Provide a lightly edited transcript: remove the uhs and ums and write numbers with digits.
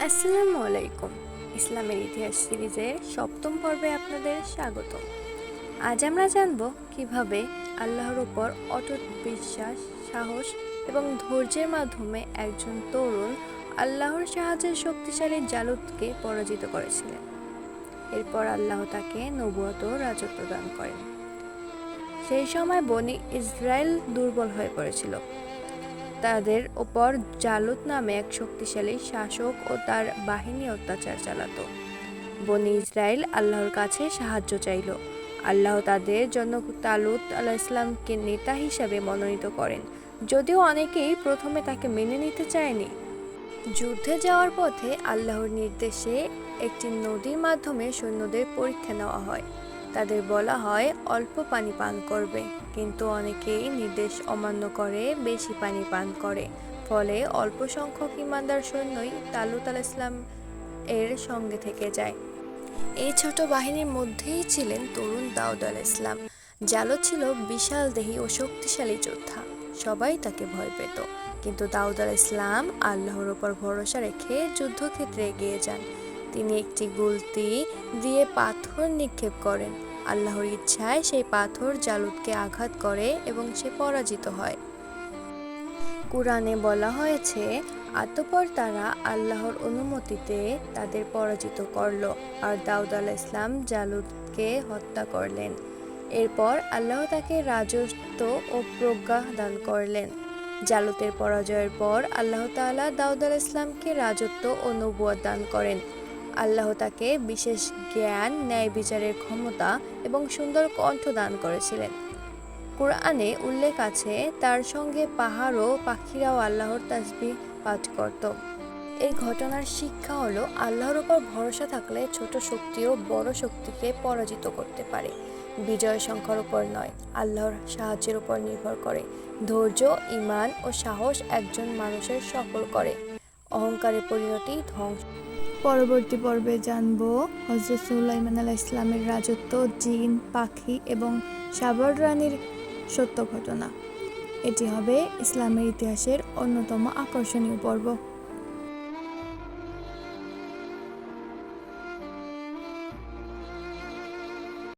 আসসালামু আলাইকুম। ইসলামের ইতিহাস সিরিজের সপ্তম পর্বে আপনাদের স্বাগত। আজ আমরা জানব কিভাবে আল্লাহর উপর অটুট বিশ্বাস, সাহস এবং ধৈর্যের মাধ্যমে একজন তরুণ আল্লাহর সাহায্যে শক্তিশালী জালুতকে পরাজিত করেছিলেন। এরপর আল্লাহ তাকে নবুয়ত ও রাজত্ব দান করেন। সেই সময় বনি ইসরায়েল দুর্বল হয়ে পড়েছিল। তাদের ওপর জালুত নামে এক শক্তিশালী শাসক ও তার বাহিনী অত্যাচার চালাতো। বনি ইসরায়েল আল্লাহর কাছে সাহায্য চাইল। আল্লাহ তাদের জন্য তালুত আলাইহিসসালামকে নেতা হিসাবে মনোনীত করেন, যদিও অনেকেই প্রথমে তাকে মেনে নিতে চায়নি। যুদ্ধে যাওয়ার পথে আল্লাহর নির্দেশে একটি নদীর মাধ্যমে সৈন্যদের পরীক্ষা নেওয়া হয়। তাদের বলা হয় অল্প পানি পান করবে, কিন্তু অনেকেই নির্দেশ অমান্য করে বেশি পানি পান করে। ফলে অল্প সংখ্যক ঈমানদার সৈন্যই তালুত আলাইহিসসালাম এর সঙ্গে থেকে যায়। এই ছোট বাহিনীর মধ্যেই ছিলেন তরুণ দাউদ আলাইহিসসালাম। জালুত ছিল বিশাল দেহী ও শক্তিশালী যোদ্ধা। সবাই তাকে ভয় পেত, কিন্তু দাউদ আলাইহিসসালাম আল্লাহর ওপর ভরসা রেখে যুদ্ধক্ষেত্রে এগিয়ে যান। তিনি একটি গুলতি দিয়ে পাথর নিক্ষেপ করেন। আল্লাহর ইচ্ছায় সেই পাথর জালুতকে আঘাত করে এবং সে পরাজিত হয়। কুরআনে বলা হয়েছে, অতঃপর তারা আল্লাহর অনুমতিতে তাদের পরাজিত করল, আর দাউদ আলাইহিসসালাম জালুতকে হত্যা করলেন। এরপর আল্লাহ তাকে রাজত্ব ও প্রজ্ঞা দান করলেন। জালুতের পরাজয়ের পর আল্লাহ তাআলা দাউদ আলাইহিসসালামকে রাজত্ব ও নবুয়ত দান করেন। আল্লাহ তাকে বিশেষ জ্ঞান, ন্যায় বিচারের ক্ষমতা এবং সুন্দর কণ্ঠ দান করেছিলেন। কুরআনে উল্লেখ আছে, তার সঙ্গে পাহাড় ও পাখিরাও আল্লাহর তাসবিহ পাঠ করত। এই ঘটনার শিক্ষা হলো, আল্লাহর উপর ভরসা থাকলে ছোট শক্তিও বড় শক্তিকে পরাজিত করতে পারে। বিজয় সংখ্যার উপর নয়, আল্লাহর সাহায্যের উপর নির্ভর করে। ধৈর্য, ঈমান ও সাহস একজন মানুষের সফল করে। অহংকারের পরিণতি ধ্বংস। পরবর্তী পর্বে জানব হযরত সুলাইমান আলাইহিসসালামের রাজত্ব, জিন, পাখি এবং সাবার রানীর সত্য ঘটনা। এটি হবে ইসলামের ইতিহাসের অন্যতম আকর্ষণীয় পর্ব।